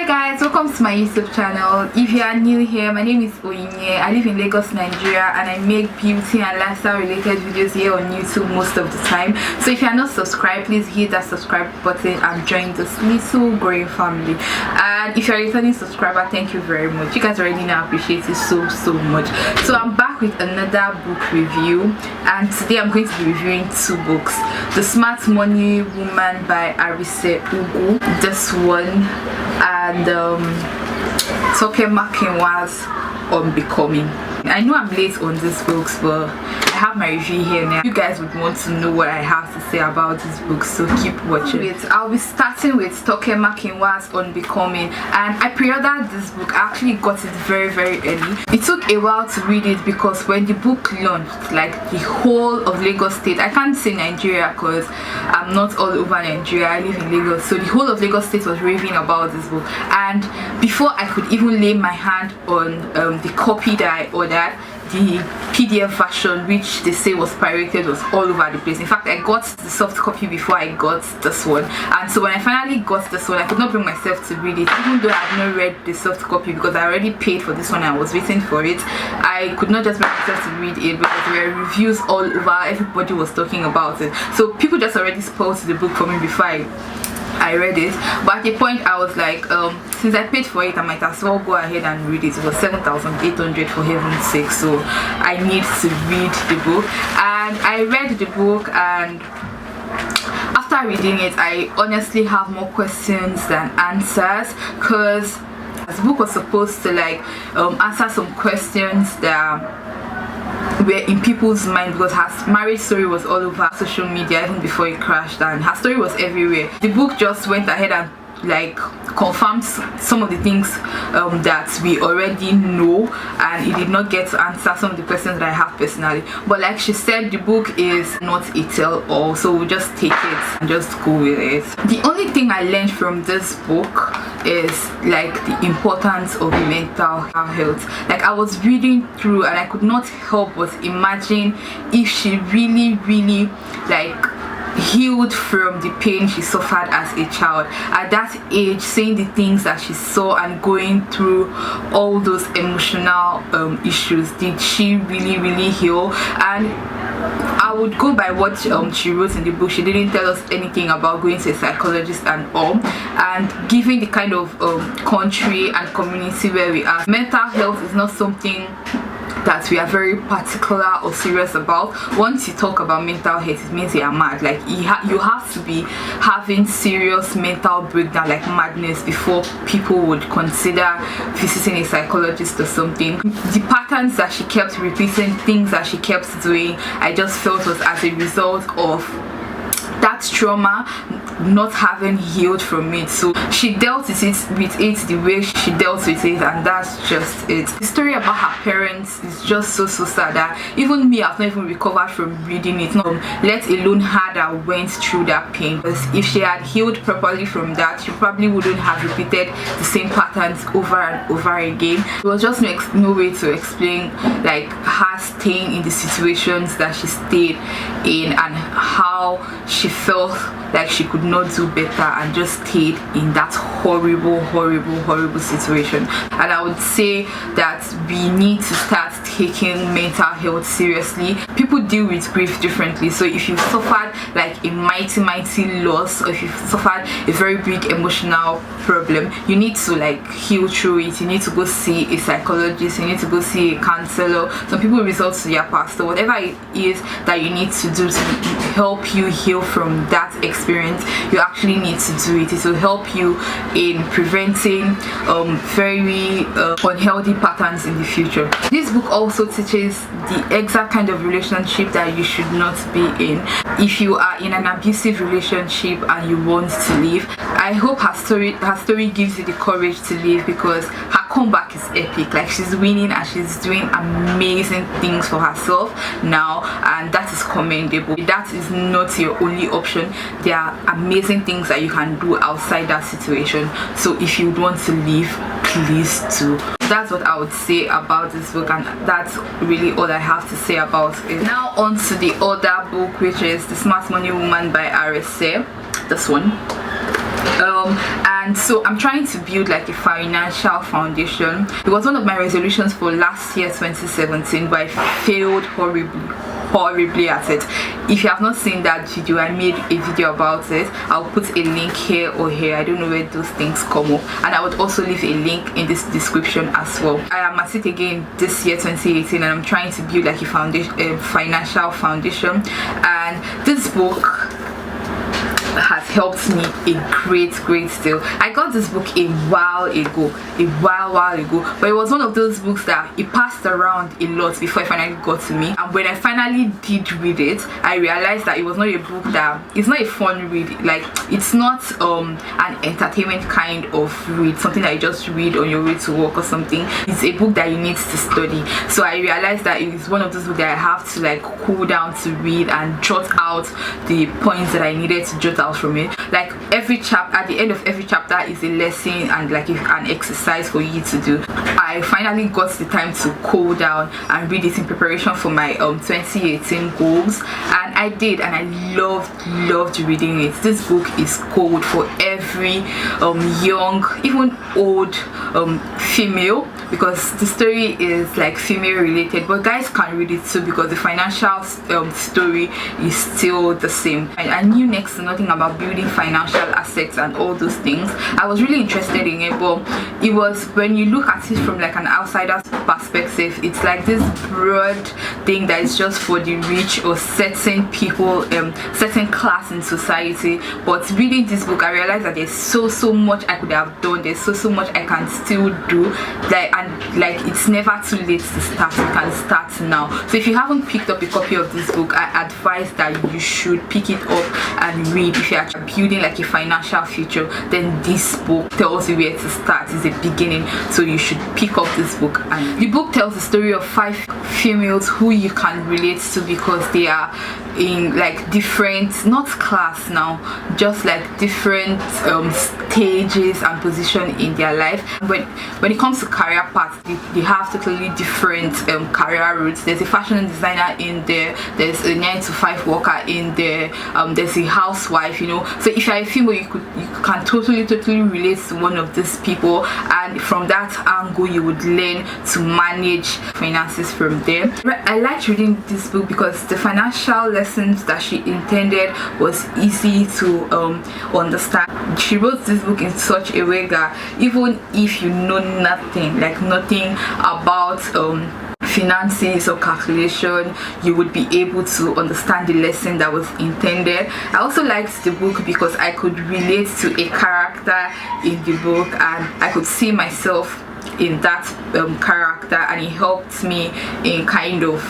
Guys, welcome to my YouTube channel. If you are new here, my name is Onyinye. I live in Lagos, Nigeria, and I make beauty and lifestyle related videos here on YouTube most of the time. So if you are not subscribed, please hit that subscribe button and join this little growing family. And if you're a returning subscriber, thank you very much. You guys already know I appreciate it so much. So I'm back with another book review, and today I'm going to be reviewing two books: The Smart Money Woman by ARESE UGWU, this one, and TOKE MAKINWA'S On Becoming. I know I'm late on these books, but I have my review here now. You guys would want to know what I have to say about these books, so keep watching. I'll be starting with TOKE MAKINWA'S On Becoming, and I pre-ordered this book. I actually got it very early. It took a while to read it because when the book launched, like the whole of Lagos State, I can't say Nigeria because I'm not all over Nigeria, I live in Lagos, so the whole of Lagos State was raving about this book. And before I could even lay my hand on the copy that I ordered, the PDF version, which they say was pirated, was all over the place. In fact, I got the soft copy before I got this one, and so when I finally got this one, I could not bring myself to read it, even though I had not read the soft copy because I already paid for this one. I was waiting for it. I could not just bring myself to read it because there were reviews all over. Everybody was talking about it, so people just already spoiled the book for me before I read it. But at the point I was like, since I paid for it, I might as well go ahead and read it. It was 7,800 for heaven's sake, so I need to read the book. And I read the book, and after reading it, I honestly have more questions than answers, because the book was supposed to like answer some questions that were in people's mind, because her marriage story was all over social media even before it crashed, and her story was everywhere. The book just went ahead and like confirmed some of the things that we already know, and it did not get to answer some of the questions that I have personally. But like she said, the book is not a tell-all, so we'll just take it and just go with it. The only thing I learned from this book is like the importance of mental health. Like, I was reading through and I could not help but imagine if she really like healed from the pain she suffered as a child at that age, saying the things that she saw and going through all those emotional issues. Did she really heal? And I would go by what she wrote in the book. She didn't tell us anything about going to a psychologist and all. And given the kind of country and community where we are, mental health is not something that we are very particular or serious about. Once you talk about mental health, it means you are mad. Like, you have to be having serious mental breakdown, like madness, before people would consider visiting a psychologist or something. The patterns that she kept repeating, things that she kept doing, I just felt was as a result of that trauma not having healed from it. So she dealt with it the way she dealt with it, and that's just it. The story about her parents is just so sad that even me, I've not even recovered from reading it, let alone her that went through that pain. Because if she had healed properly from that, she probably wouldn't have repeated the same patterns over and over again. There was just no way to explain like her staying in the situations that she stayed in, and how she felt like she could not do better and just stayed in that horrible situation. And I would say that we need to start taking mental health seriously. People deal with grief differently, so if you've suffered like a mighty loss, or if you've suffered a very big emotional problem, you need to like heal through it. You need to go see a psychologist, you need to go see a counselor. Some people resort to their pastor. Whatever it is that you need to do to help you heal from that experience, you actually need to do it. It will help you in preventing very unhealthy patterns in the future. This book also teaches the exact kind of relationship that you should not be in. If you are in an abusive relationship and you want to leave, I hope her story gives you the courage to leave, because her comeback is epic. Like, she's winning and she's doing amazing things for herself now, and that is commendable. That is not your only option. There are amazing things that you can do outside that situation, so if you want to leave, please do. That's what I would say about this book, and that's really all I have to say about it. Now on to the other book, which is The Smart Money Woman by ARESE. This one. And so I'm trying to build like a financial foundation. It was one of my resolutions for last year 2017, but I failed horribly at it. If you have not seen that video, I made a video about it. I'll put a link here or here. I don't know where those things come up, and I would also leave a link in this description as well. I am at it again this year 2018, and I'm trying to build like a foundation, a financial foundation. And this book has helped me a great deal. I got this book a while ago, but it was one of those books that it passed around a lot before it finally got to me. And when I finally did read it, I realized that it was not a book that, it's not a fun read. Like, it's not an entertainment kind of read, something that you just read on your way to work or something. It's a book that you need to study. So I realized that it is one of those books that I have to like cool down to read and jot out the points that I needed to jot out from it. Like every chapter, at the end of every chapter is a lesson and like an exercise for you to do. I finally got the time to cool down and read it in preparation for my 2018 goals, and I did, and I loved reading it. This book is gold for every young, even old female, because the story is like female related, but guys can read it too because the financial story is still the same. I knew next to nothing about building financial assets and all those things. I was really interested in it, but it was, when you look at it from like an outsider's perspective, it's like this broad thing that is just for the rich or certain people, certain class in society. But reading this book, I realized that there's so much I could have done. There's so much I can still do, and like it's never too late to start. You can start now. So if you haven't picked up a copy of this book, I advise that you should pick it up and read. If you're building like a financial future, then this book tells you where to start. It's a beginning, so you should pick up this book. And the book tells the story of 5 females who you can relate to because they are in like different, not class now, just like different stages and position in their life. When it comes to career paths, they have totally different career routes. There's a fashion designer in there, there's a 9-to-5 worker in there, there's a housewife, you know. So if you're a female, you can totally relate to one of these people, and from that angle you would learn to manage finances from there. I liked reading this book because the financial lessons that she intended was easy to understand. She wrote this book in such a way that even if you know nothing about finances or calculation, you would be able to understand the lesson that was intended. I also liked the book because I could relate to a character in the book, and I could see myself in that character, and it helped me in kind of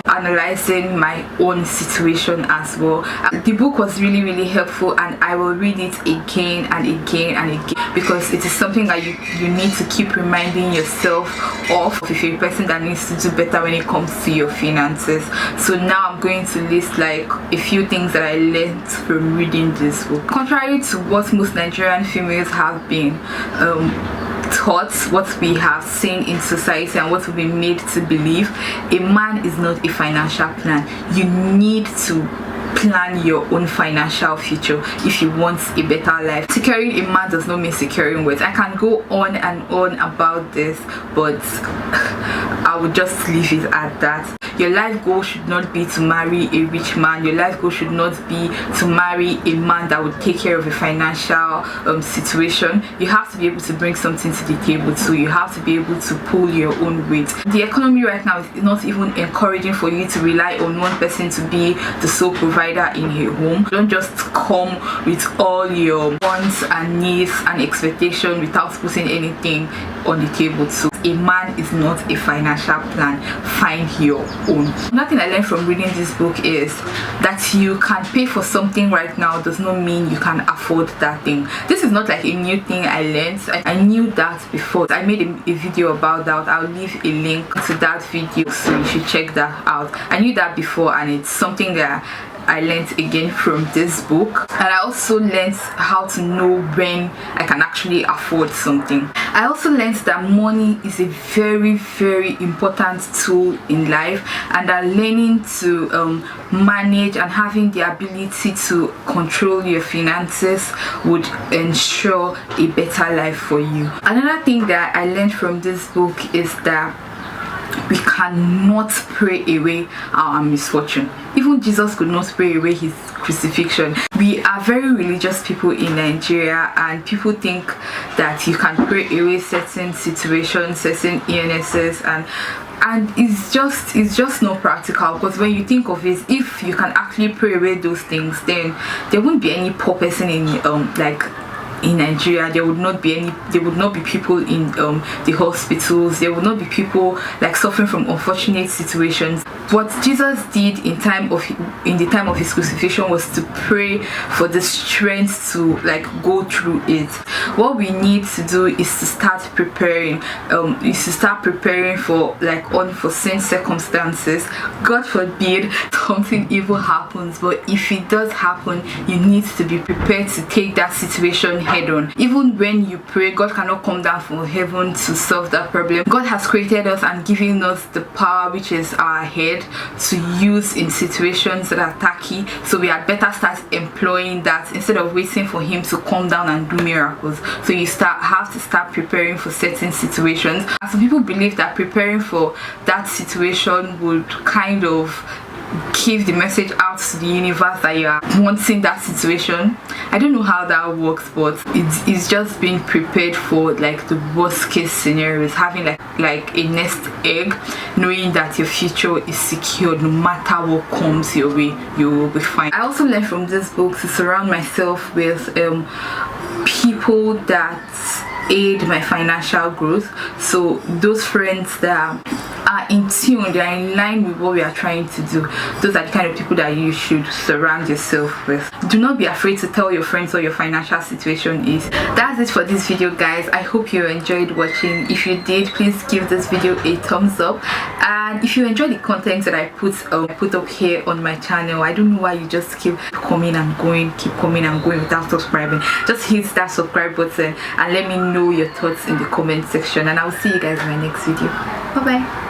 analyzing my own situation as well. The book was really helpful, and I will read it again and again because it is something that you need to keep reminding yourself of if you're a person that needs to do better when it comes to your finances. So now I'm going to list like a few things that I learned from reading this book. Contrary to what most Nigerian females have been taught, what we have seen in society and what we've been made to believe, a man is not a financial plan. You need to plan your own financial future if you want a better life. Securing a man does not mean securing wealth. I can go on and on about this, but I would just leave it at that. Your life goal should not be to marry a rich man. Your life goal should not be to marry a man that would take care of a financial situation. You have to be able to bring something to the table too. You have to be able to pull your own weight. The economy right now is not even encouraging for you to rely on one person to be the sole provider in your home. Don't just come with all your wants and needs and expectations without putting anything on the table too. A man is not a financial plan. Find your own. Another thing I learned from reading this book is that you can pay for something right now does not mean you can afford that thing. This is not like a new thing I learned. I knew that before. I made a video about that. I'll leave a link to that video, so you should check that out. I knew that before, and it's something that I learned again from this book, and I also learned how to know when I can actually afford something. I also learned that money is a very important tool in life, and that learning to manage and having the ability to control your finances would ensure a better life for you. Another thing that I learned from this book is that we cannot pray away our misfortune. Even Jesus could not pray away his crucifixion. We are very religious people in Nigeria, and people think that you can pray away certain situations, certain illnesses, and it's just not practical, because when you think of it, if you can actually pray away those things, then there won't be any poor person in in Nigeria. There would not be people in the hospitals. There would not be people like suffering from unfortunate situations. What Jesus did in the time of his crucifixion was to pray for the strength to like go through it. What we need to do is to start preparing for like unforeseen circumstances. God forbid something evil happens, but if it does happen, you need to be prepared to take that situation head on. Even when you pray, God cannot come down from heaven to solve that problem. God has created us and given us the power, which is our head, to use in situations that are tacky. So we had better start employing that instead of waiting for him to come down and do miracles. So you have to start preparing for certain situations. And some people believe that preparing for that situation would kind of give the message out to the universe that you are wanting that situation. I don't know how that works, but it's just being prepared for like the worst case scenarios, having like a nest egg, knowing that your future is secured. No matter what comes your way, you will be fine. I also learned from this book to surround myself with people that aid my financial growth. So those friends that are in tune, they are in line with what we are trying to do. Those are the kind of people that you should surround yourself with. Do not be afraid to tell your friends what your financial situation is. That's it for this video, guys. I hope you enjoyed watching. If you did, please give this video a thumbs up, and if you enjoy the content that I put up here on my channel, I don't know why you just keep coming and going without subscribing. Just hit that subscribe button and let me know your thoughts in the comment section, and I'll see you guys in my next video. Bye bye.